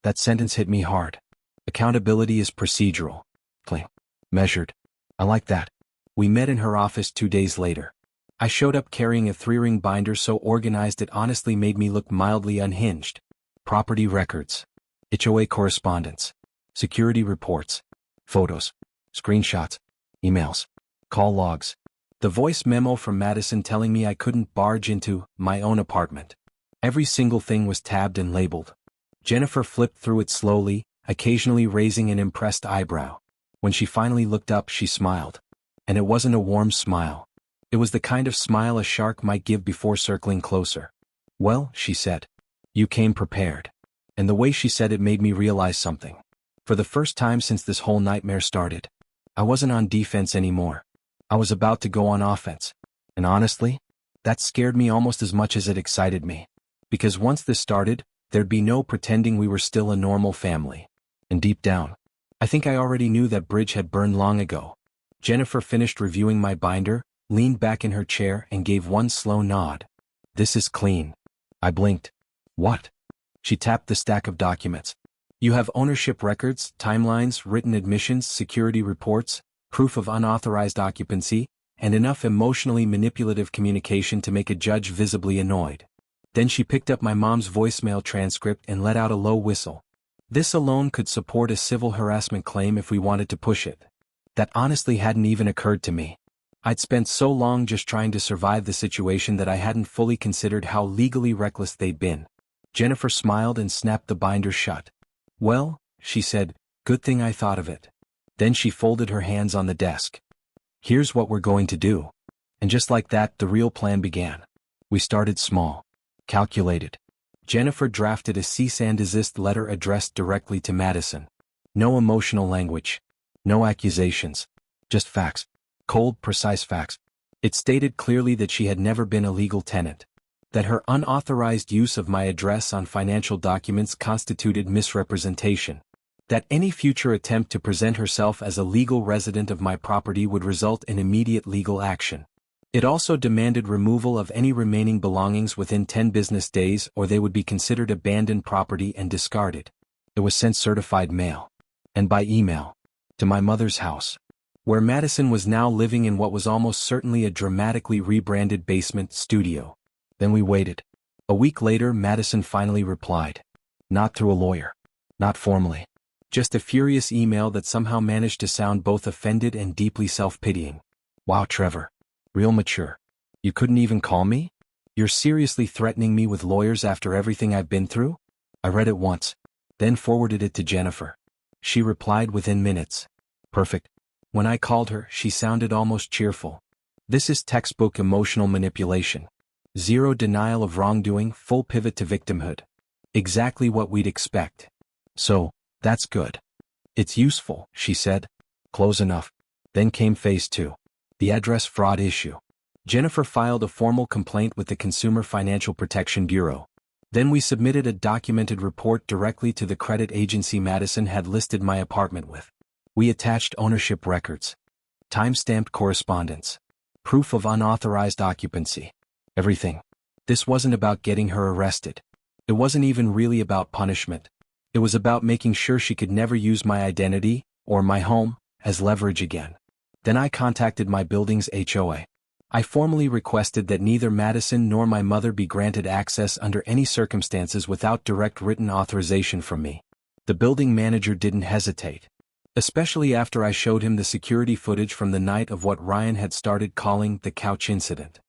That sentence hit me hard. Accountability is procedural. Clean. Measured. I like that. We met in her office 2 days later. I showed up carrying a 3-ring binder so organized it honestly made me look mildly unhinged. Property records. HOA correspondence. Security reports. Photos. Screenshots. Emails. Call logs. The voice memo from Madison telling me I couldn't barge into my own apartment. Every single thing was tabbed and labeled. Jennifer flipped through it slowly, occasionally raising an impressed eyebrow. When she finally looked up, she smiled. And it wasn't a warm smile. It was the kind of smile a shark might give before circling closer. "Well," she said. "You came prepared." And the way she said it made me realize something. For the first time since this whole nightmare started, I wasn't on defense anymore. I was about to go on offense. And honestly, that scared me almost as much as it excited me. Because once this started, there'd be no pretending we were still a normal family. And deep down, I think I already knew that bridge had burned long ago. Jennifer finished reviewing my binder, leaned back in her chair, and gave one slow nod. "This is clean." I blinked. "What?" She tapped the stack of documents. "You have ownership records, timelines, written admissions, security reports, proof of unauthorized occupancy, and enough emotionally manipulative communication to make a judge visibly annoyed. Then she picked up my mom's voicemail transcript and let out a low whistle. This alone could support a civil harassment claim if we wanted to push it. That honestly hadn't even occurred to me. I'd spent so long just trying to survive the situation that I hadn't fully considered how legally reckless they'd been. Jennifer smiled and snapped the binder shut. "Well," she said, "good thing I thought of it." Then she folded her hands on the desk. "Here's what we're going to do." And just like that, the real plan began. We started small. Calculated. Jennifer drafted a cease and desist letter addressed directly to Madison. No emotional language. No accusations. Just facts. Cold, precise facts. It stated clearly that she had never been a legal tenant. That her unauthorized use of my address on financial documents constituted misrepresentation. That any future attempt to present herself as a legal resident of my property would result in immediate legal action. It also demanded removal of any remaining belongings within 10 business days or they would be considered abandoned property and discarded. It was sent certified mail. And by email. To my mother's house. Where Madison was now living in what was almost certainly a dramatically rebranded basement studio. Then we waited. A week later, Madison finally replied. Not through a lawyer. Not formally. Just a furious email that somehow managed to sound both offended and deeply self-pitying. "Wow, Trevor. Real mature. You couldn't even call me? You're seriously threatening me with lawyers after everything I've been through?" I read it once. Then forwarded it to Jennifer. She replied within minutes. Perfect. When I called her, she sounded almost cheerful. "This is textbook emotional manipulation. Zero denial of wrongdoing, full pivot to victimhood. Exactly what we'd expect." "So, that's good. It's useful," she said. "Close enough." Then came phase 2. The address fraud issue. Jennifer filed a formal complaint with the Consumer Financial Protection Bureau. Then we submitted a documented report directly to the credit agency Madison had listed my apartment with. We attached ownership records. Time-stamped correspondence. Proof of unauthorized occupancy. Everything. This wasn't about getting her arrested. It wasn't even really about punishment. It was about making sure she could never use my identity, or my home, as leverage again. Then I contacted my building's HOA. I formally requested that neither Madison nor my mother be granted access under any circumstances without direct written authorization from me. The building manager didn't hesitate. Especially after I showed him the security footage from the night of what Ryan had started calling the couch incident.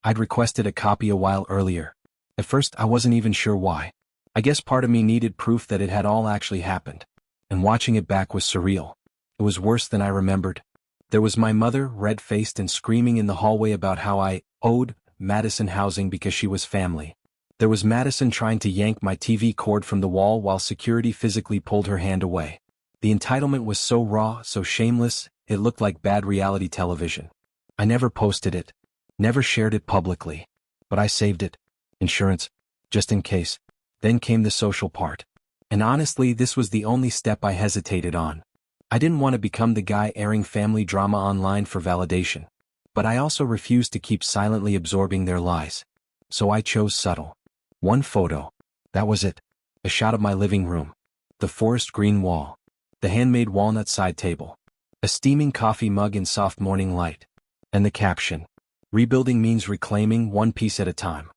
I'd requested a copy a while earlier. At first I wasn't even sure why. I guess part of me needed proof that it had all actually happened. And watching it back was surreal. It was worse than I remembered. There was my mother, red-faced and screaming in the hallway about how I owed Madison housing because she was family. There was Madison trying to yank my TV cord from the wall while security physically pulled her hand away. The entitlement was so raw, so shameless, it looked like bad reality television. I never posted it. Never shared it publicly. But I saved it. Insurance. Just in case. Then came the social part. And honestly, this was the only step I hesitated on. I didn't want to become the guy airing family drama online for validation. But I also refused to keep silently absorbing their lies. So I chose subtle. One photo. That was it. A shot of my living room. The forest green wall. The handmade walnut side table. A steaming coffee mug in soft morning light. And the caption. Rebuilding means reclaiming one piece at a time.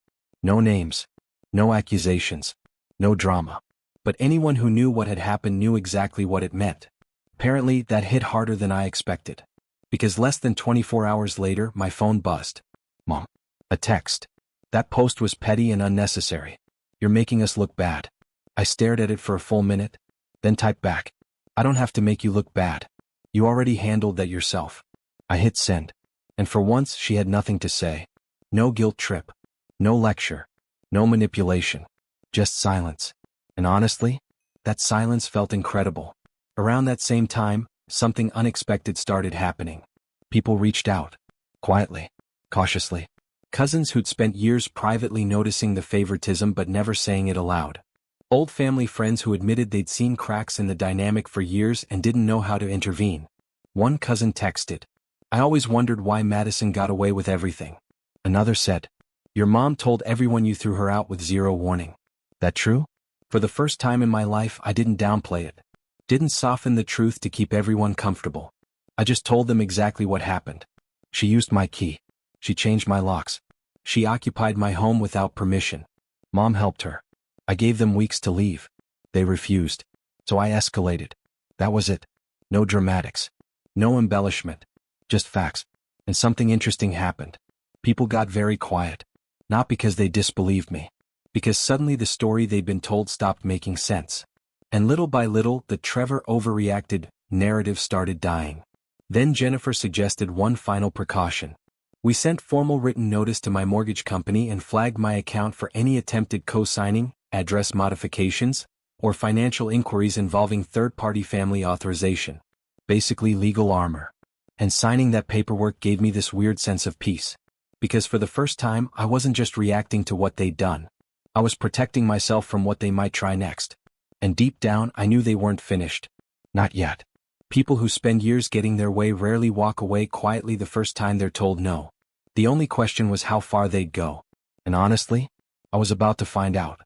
No names. No accusations. No drama. But anyone who knew what had happened knew exactly what it meant. Apparently, that hit harder than I expected. Because less than 24 hours later, my phone buzzed. "Mom." A text. That post was petty and unnecessary. "You're making us look bad." I stared at it for a full minute, then typed back. "I don't have to make you look bad. You already handled that yourself." I hit send. And for once, she had nothing to say. No guilt trip. No lecture. No manipulation. Just silence. And honestly, that silence felt incredible. Around that same time, something unexpected started happening. People reached out. Quietly. Cautiously. Cousins who'd spent years privately noticing the favoritism but never saying it aloud. Old family friends who admitted they'd seen cracks in the dynamic for years and didn't know how to intervene. One cousin texted, "I always wondered why Madison got away with everything." Another said, "Your mom told everyone you threw her out with zero warning." That true? For the first time in my life, I didn't downplay it. Didn't soften the truth to keep everyone comfortable. I just told them exactly what happened. She used my key. She changed my locks. She occupied my home without permission. Mom helped her. I gave them weeks to leave. They refused. So I escalated. That was it. No dramatics. No embellishment. Just facts. And something interesting happened. People got very quiet. Not because they disbelieved me. Because suddenly the story they'd been told stopped making sense. And little by little, the Trevor overreacted narrative started dying. Then Jennifer suggested one final precaution. We sent formal written notice to my mortgage company and flagged my account for any attempted co-signing, address modifications, or financial inquiries involving third-party family authorization. Basically legal armor. And signing that paperwork gave me this weird sense of peace. Because for the first time, I wasn't just reacting to what they'd done. I was protecting myself from what they might try next. And deep down, I knew they weren't finished. Not yet. People who spend years getting their way rarely walk away quietly the first time they're told no. The only question was how far they'd go. And honestly, I was about to find out.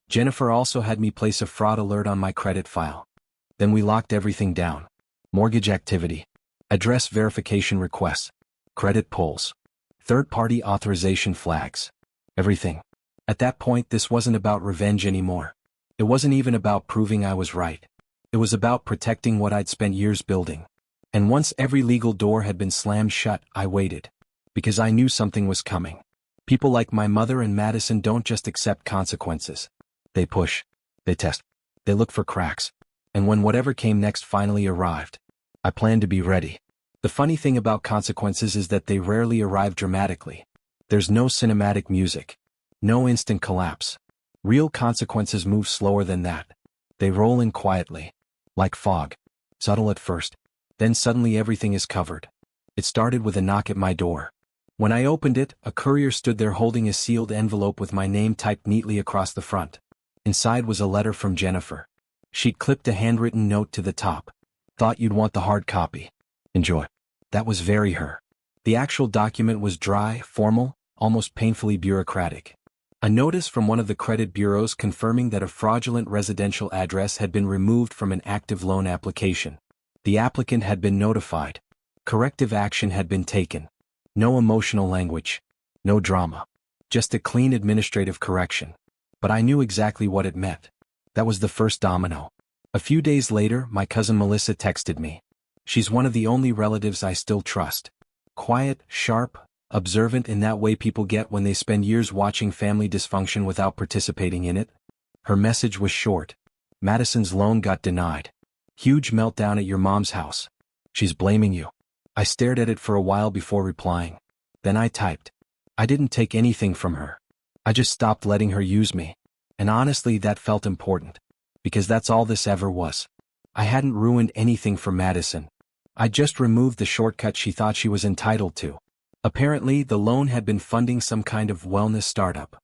Jennifer also had me place a fraud alert on my credit file. Then we locked everything down. Mortgage activity. Address verification requests. Credit pulls. Third-party authorization flags. Everything. At that point, this wasn't about revenge anymore. It wasn't even about proving I was right. It was about protecting what I'd spent years building. And once every legal door had been slammed shut, I waited. Because I knew something was coming. People like my mother and Madison don't just accept consequences. They push. They test. They look for cracks. And when whatever came next finally arrived, I planned to be ready. The funny thing about consequences is that they rarely arrive dramatically. There's no cinematic music. No instant collapse. Real consequences move slower than that. They roll in quietly. Like fog. Subtle at first. Then suddenly everything is covered. It started with a knock at my door. When I opened it, a courier stood there holding a sealed envelope with my name typed neatly across the front. Inside was a letter from Jennifer. She'd clipped a handwritten note to the top. Thought you'd want the hard copy. Enjoy. That was very her. The actual document was dry, formal, almost painfully bureaucratic. A notice from one of the credit bureaus confirming that a fraudulent residential address had been removed from an active loan application. The applicant had been notified. Corrective action had been taken. No emotional language. No drama. Just a clean administrative correction. But I knew exactly what it meant. That was the first domino. A few days later, my cousin Melissa texted me. She's one of the only relatives I still trust. Quiet, sharp, observant in that way people get when they spend years watching family dysfunction without participating in it. Her message was short. Madison's loan got denied. Huge meltdown at your mom's house. She's blaming you. I stared at it for a while before replying. Then I typed. I didn't take anything from her. I just stopped letting her use me. And honestly, that felt important. Because that's all this ever was. I hadn't ruined anything for Madison. I just removed the shortcut she thought she was entitled to. Apparently, the loan had been funding some kind of wellness startup.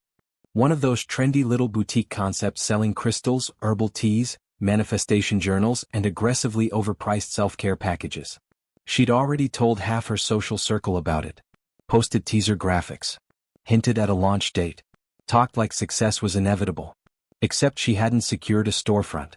One of those trendy little boutique concepts selling crystals, herbal teas, manifestation journals, and aggressively overpriced self-care packages. She'd already told half her social circle about it. Posted teaser graphics. Hinted at a launch date. Talked like success was inevitable. Except she hadn't secured a storefront.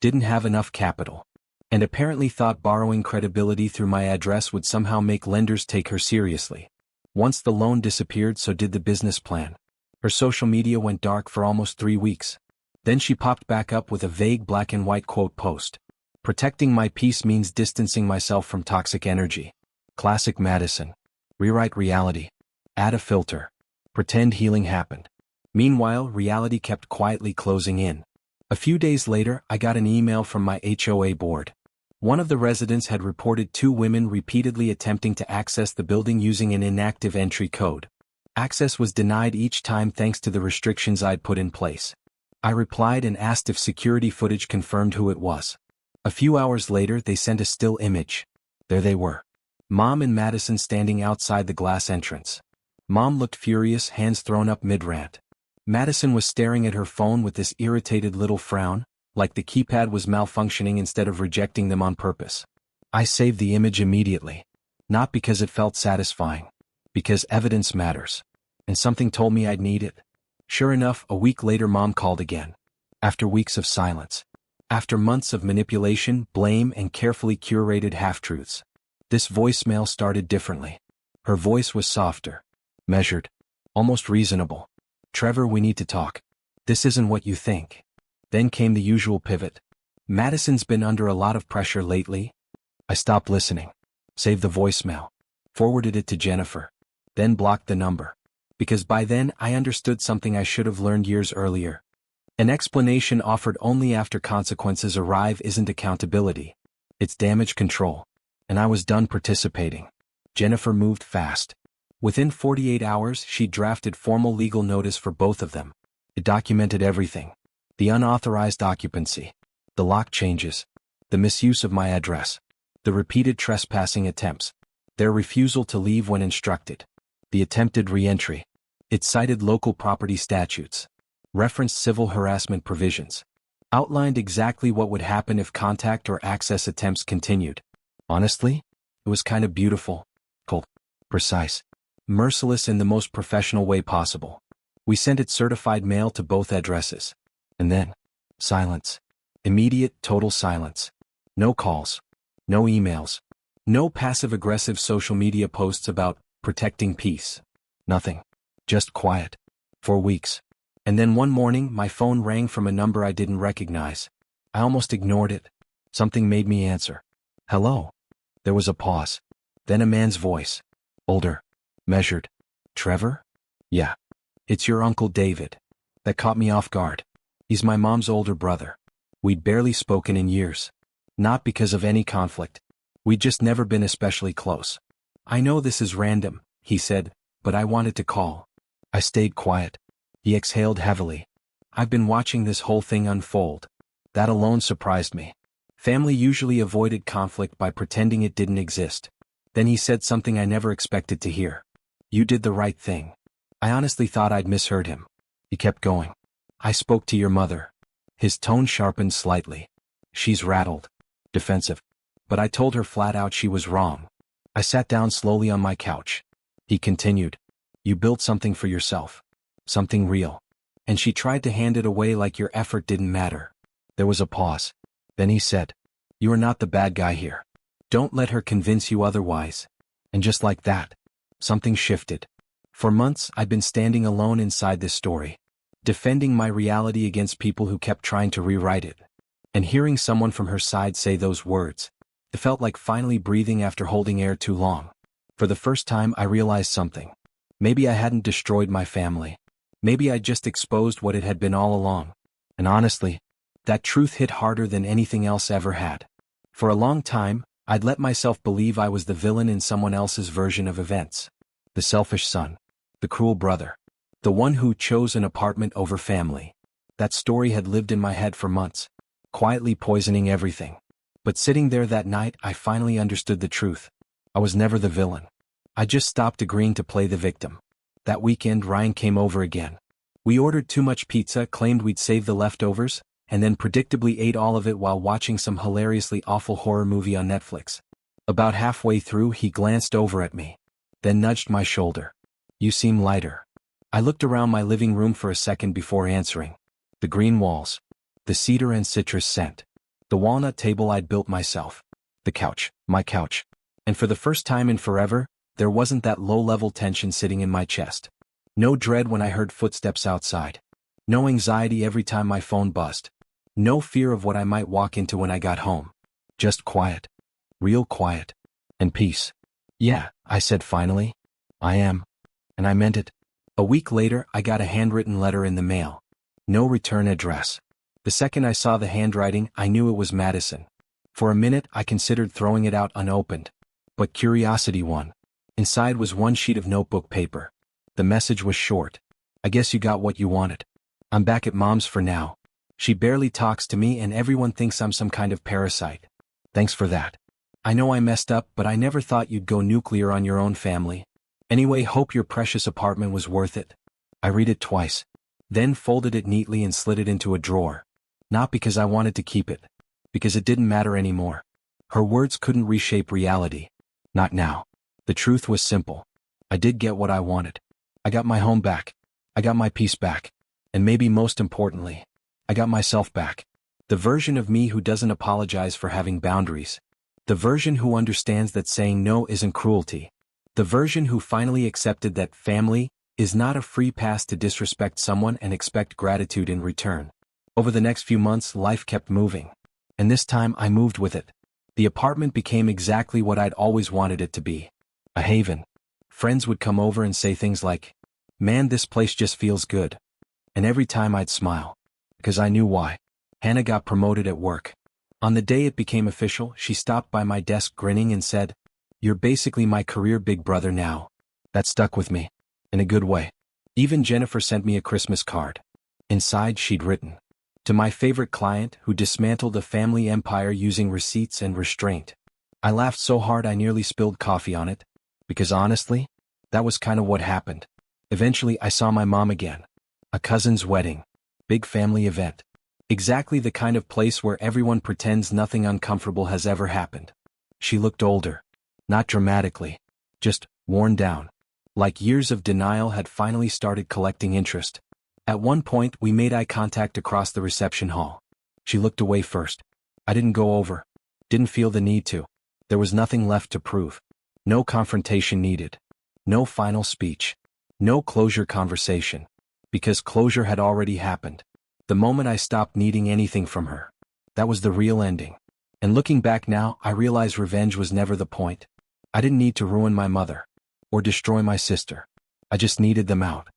Didn't have enough capital. And apparently thought borrowing credibility through my address would somehow make lenders take her seriously. Once the loan disappeared, so did the business plan. Her social media went dark for almost 3 weeks. Then she popped back up with a vague black and white quote post. Protecting my peace means distancing myself from toxic energy. Classic Madison. Rewrite reality. Add a filter. Pretend healing happened. Meanwhile, reality kept quietly closing in. A few days later, I got an email from my HOA board. One of the residents had reported 2 women repeatedly attempting to access the building using an inactive entry code. Access was denied each time thanks to the restrictions I'd put in place. I replied and asked if security footage confirmed who it was. A few hours later, they sent a still image. There they were. Mom and Madison standing outside the glass entrance. Mom looked furious, hands thrown up mid-rant. Madison was staring at her phone with this irritated little frown, like the keypad was malfunctioning instead of rejecting them on purpose. I saved the image immediately. Not because it felt satisfying. Because evidence matters. And something told me I'd need it. Sure enough, a week later Mom called again. After weeks of silence. After months of manipulation, blame, and carefully curated half-truths. This voicemail started differently. Her voice was softer, measured, almost reasonable. "Trevor, we need to talk. This isn't what you think." Then came the usual pivot. "Madison's been under a lot of pressure lately." I stopped listening, saved the voicemail, forwarded it to Jennifer, then blocked the number. Because by then I understood something I should have learned years earlier. An explanation offered only after consequences arrive isn't accountability. It's damage control. And I was done participating. Jennifer moved fast. Within 48 hours, she drafted formal legal notice for both of them. It documented everything. The unauthorized occupancy, the lock changes, the misuse of my address, the repeated trespassing attempts, their refusal to leave when instructed, the attempted re-entry. It cited local property statutes, referenced civil harassment provisions, outlined exactly what would happen if contact or access attempts continued. Honestly, it was kind of beautiful, cold, precise, merciless in the most professional way possible. We sent it certified mail to both addresses. And then, silence. Immediate, total silence. No calls. No emails. No passive-aggressive social media posts about protecting peace. Nothing. Just quiet. For weeks. And then one morning, my phone rang from a number I didn't recognize. I almost ignored it. Something made me answer. "Hello." There was a pause. Then a man's voice. Older. Measured. "Trevor?" "Yeah. It's your Uncle David." That caught me off guard. He's my mom's older brother. We'd barely spoken in years. Not because of any conflict. We'd just never been especially close. "I know this is random," he said, "but I wanted to call." I stayed quiet. He exhaled heavily. "I've been watching this whole thing unfold." That alone surprised me. Family usually avoided conflict by pretending it didn't exist. Then he said something I never expected to hear. "You did the right thing." I honestly thought I'd misheard him. He kept going. "I spoke to your mother." His tone sharpened slightly. "She's rattled. Defensive. But I told her flat out she was wrong." I sat down slowly on my couch. He continued. "You built something for yourself. Something real. And she tried to hand it away like your effort didn't matter." There was a pause. Then he said, "You are not the bad guy here. Don't let her convince you otherwise." And just like that, something shifted. For months I'd been standing alone inside this story, defending my reality against people who kept trying to rewrite it. And hearing someone from her side say those words, it felt like finally breathing after holding air too long. For the first time I realized something. Maybe I hadn't destroyed my family. Maybe I'd just exposed what it had been all along. And honestly, that truth hit harder than anything else ever had. For a long time, I'd let myself believe I was the villain in someone else's version of events. The selfish son. The cruel brother. The one who chose an apartment over family. That story had lived in my head for months, quietly poisoning everything. But sitting there that night, I finally understood the truth. I was never the villain. I just stopped agreeing to play the victim. That weekend, Ryan came over again. We ordered too much pizza, claimed we'd save the leftovers, and then predictably ate all of it while watching some hilariously awful horror movie on Netflix. About halfway through, he glanced over at me, then nudged my shoulder. "You seem lighter." I looked around my living room for a second before answering. The green walls. The cedar and citrus scent. The walnut table I'd built myself. The couch, my couch. And for the first time in forever, there wasn't that low-level tension sitting in my chest. No dread when I heard footsteps outside. No anxiety every time my phone buzzed. No fear of what I might walk into when I got home. Just quiet. Real quiet. And peace. "Yeah," I said finally. "I am." And I meant it. A week later, I got a handwritten letter in the mail. No return address. The second I saw the handwriting, I knew it was Madison. For a minute, I considered throwing it out unopened. But curiosity won. Inside was one sheet of notebook paper. The message was short. "I guess you got what you wanted. I'm back at Mom's for now. She barely talks to me and everyone thinks I'm some kind of parasite. Thanks for that. I know I messed up, but I never thought you'd go nuclear on your own family. Anyway, hope your precious apartment was worth it." I read it twice, then folded it neatly and slid it into a drawer. Not because I wanted to keep it. Because it didn't matter anymore. Her words couldn't reshape reality. Not now. The truth was simple. I did get what I wanted. I got my home back. I got my peace back. And maybe most importantly, I got myself back. The version of me who doesn't apologize for having boundaries. The version who understands that saying no isn't cruelty. The version who finally accepted that family is not a free pass to disrespect someone and expect gratitude in return. Over the next few months, life kept moving. And this time I moved with it. The apartment became exactly what I'd always wanted it to be. A haven. Friends would come over and say things like, "Man, this place just feels good." And every time I'd smile. Because I knew why. Hannah got promoted at work. On the day it became official, she stopped by my desk grinning and said, "You're basically my career big brother now." That stuck with me. In a good way. Even Jennifer sent me a Christmas card. Inside she'd written, "To my favorite client who dismantled a family empire using receipts and restraint." I laughed so hard I nearly spilled coffee on it. Because honestly, that was kind of what happened. Eventually I saw my mom again. A cousin's wedding. Big family event. Exactly the kind of place where everyone pretends nothing uncomfortable has ever happened. She looked older. Not dramatically. Just worn down. Like years of denial had finally started collecting interest. At one point we made eye contact across the reception hall. She looked away first. I didn't go over. Didn't feel the need to. There was nothing left to prove. No confrontation needed. No final speech. No closure conversation. Because closure had already happened. The moment I stopped needing anything from her. That was the real ending. And looking back now, I realize revenge was never the point. I didn't need to ruin my mother. Or destroy my sister. I just needed them out.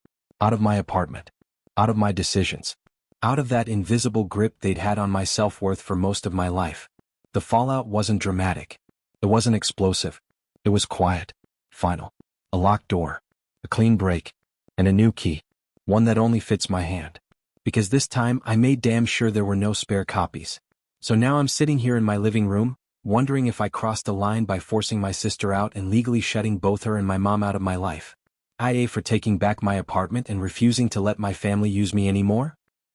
Out of my apartment. Out of my decisions. Out of that invisible grip they'd had on my self-worth for most of my life. The fallout wasn't dramatic. It wasn't explosive. It was quiet. Final. A locked door. A clean break. And a new key. One that only fits my hand. Because this time I made damn sure there were no spare copies. So now I'm sitting here in my living room, wondering if I crossed a line by forcing my sister out and legally shutting both her and my mom out of my life. IA for taking back my apartment and refusing to let my family use me anymore?